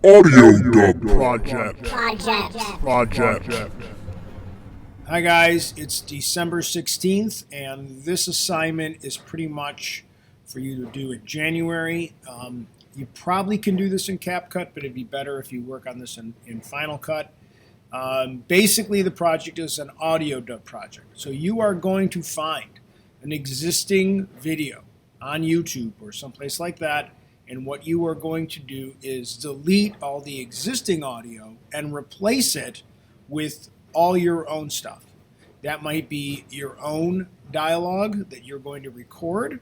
AudioDubProject. Hi guys, it's December 16th, and this assignment is pretty much for you to do in January. You probably can do this in CapCut, but it'd be better if you work on this in Final Cut. Basically, the project is an audio dub project. So you are going to find an existing video on YouTube or someplace like that, and what you are going to do is delete all the existing audio and replace it with all your own stuff. That might be your own dialogue that you're going to record,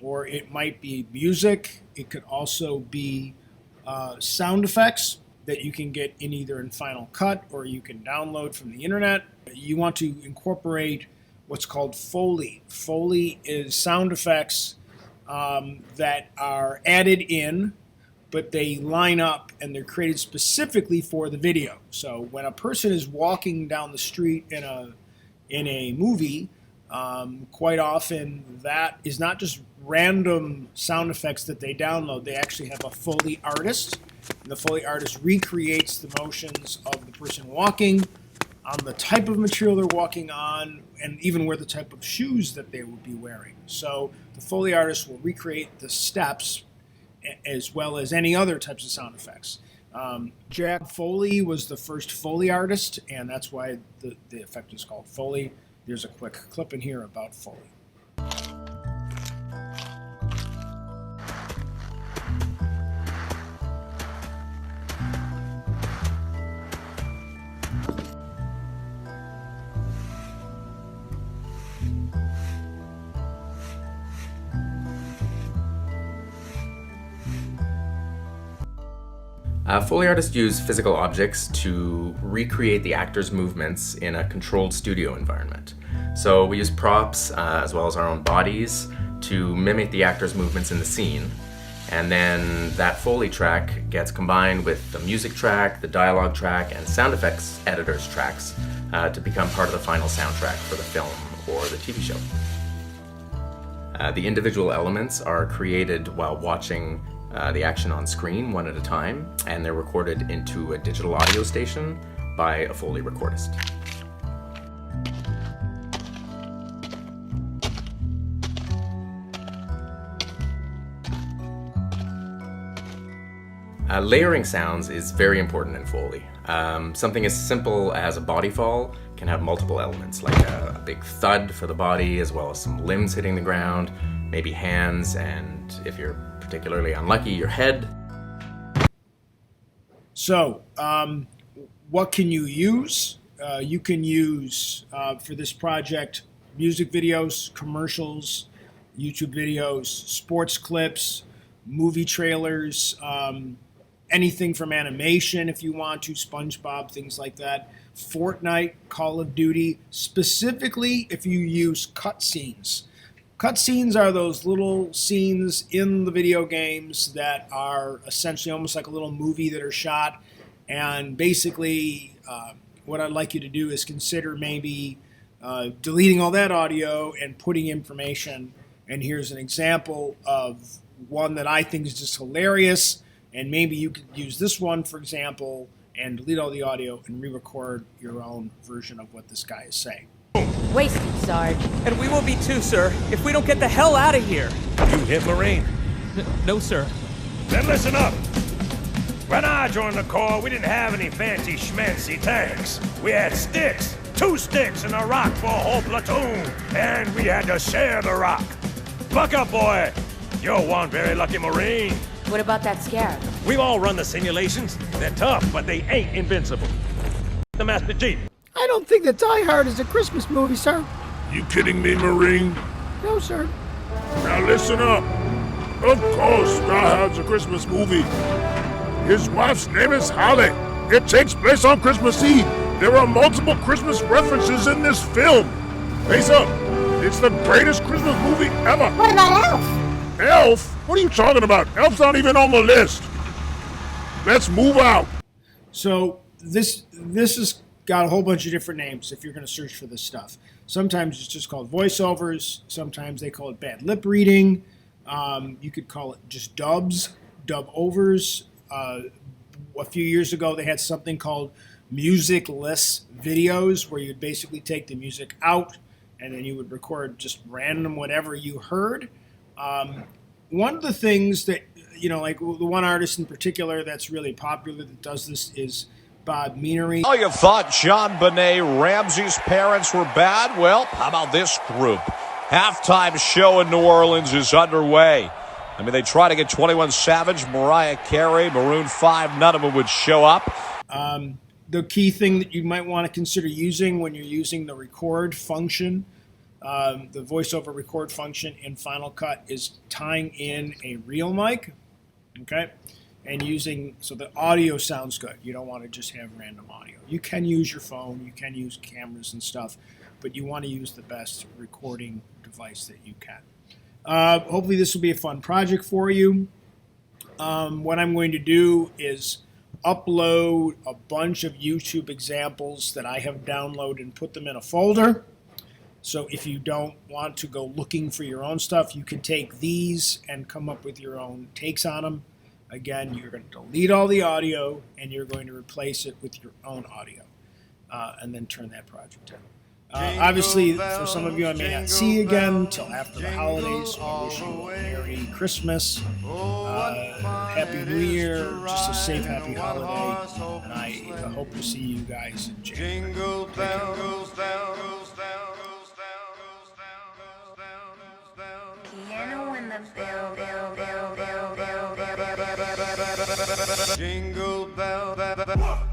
or it might be music. It could also be sound effects that you can get either in Final Cut or you can download from the internet. You want to incorporate what's called Foley. Foley is sound effects that are added in, but they line up and they're created specifically for the video. So when a person is walking down the street in a movie, quite often that is not just random sound effects that they download. They actually have a Foley artist, and the Foley artist recreates the motions of the person walking on the type of material they're walking on, and even where the type of shoes that they would be wearing. So the Foley artist will recreate the steps as well as any other types of sound effects. Jack Foley was the first Foley artist, and that's why the effect is called Foley. There's a quick clip in here about Foley. Foley artists use physical objects to recreate the actor's movements in a controlled studio environment. So we use props as well as our own bodies to mimic the actor's movements in the scene. And then that Foley track gets combined with the music track, the dialogue track, and sound effects editor's tracks to become part of the final soundtrack for the film or the TV show. The individual elements are created while watching the action on screen one at a time, and they're recorded into a digital audio station by a Foley recordist. Layering sounds is very important in Foley. Something as simple as a body fall can have multiple elements, like a big thud for the body, as well as some limbs hitting the ground, maybe hands, and if you're particularly unlucky, your head. So, what can you use? You can use, for this project, music videos, commercials, YouTube videos, sports clips, movie trailers, anything from animation if you want to, SpongeBob, things like that. Fortnite, Call of Duty, specifically if you use cutscenes. Cutscenes are those little scenes in the video games that are essentially almost like a little movie that are shot. And basically, what I'd like you to do is consider maybe deleting all that audio and putting information. And here's an example of one that I think is just hilarious. And maybe you could use this one, for example, and delete all the audio and re-record your own version of what this guy is saying. Wasted, Sarge. And we will be too, sir, if we don't get the hell out of here. You hit Marine? No, sir. Then listen up. When I joined the Corps, we didn't have any fancy schmancy tanks. We had sticks, 2 sticks and a rock for a whole platoon, and we had to share the rock. Buck up, boy. You're one very lucky Marine. What about that scarab? We've all run the simulations. They're tough, but they ain't invincible. The Master Chief. I don't think that Die Hard is a Christmas movie, sir. You kidding me, Marine? No, sir. Now listen up. Of course, Die Hard's a Christmas movie. His wife's name is Holly. It takes place on Christmas Eve. There are multiple Christmas references in this film. Face up. It's the greatest Christmas movie ever. What about Elf? Elf? What are you talking about? Elf's not even on the list. Let's move out. So this has got a whole bunch of different names if you're going to search for this stuff. Sometimes it's just called voiceovers. Sometimes they call it bad lip reading. You could call it just dubs, dub overs, a few years ago, they had something called music-less videos, where you'd basically take the music out and then you would record just random whatever you heard. One of the things that, like the one artist in particular that's really popular that does this is Bob Menery. Oh, you thought John Benet Ramsey's parents were bad? Well, how about this group? Halftime show in New Orleans is underway. I mean, they try to get 21 Savage, Mariah Carey, Maroon 5. None of them would show up. The key thing that you might want to consider using when you're using the record function, the voiceover record function in Final Cut, is tying in a real mic, okay? And so the audio sounds good. You don't want to just have random audio. You can use your phone, you can use cameras and stuff, but you want to use the best recording device that you can. Hopefully this will be a fun project for you. What I'm going to do is upload a bunch of YouTube examples that I have downloaded and put them in a folder. So if you don't want to go looking for your own stuff, you can take these and come up with your own takes on them. Again, you're going to delete all the audio and you're going to replace it with your own audio, and then turn that project in. Obviously, for some of you I may not see again till after the holidays. So I wish you a Merry Christmas, Happy New Year, just a safe, happy holiday, and I hope to see you guys in January. Jingle bells, piano in the bell. Jingle bell.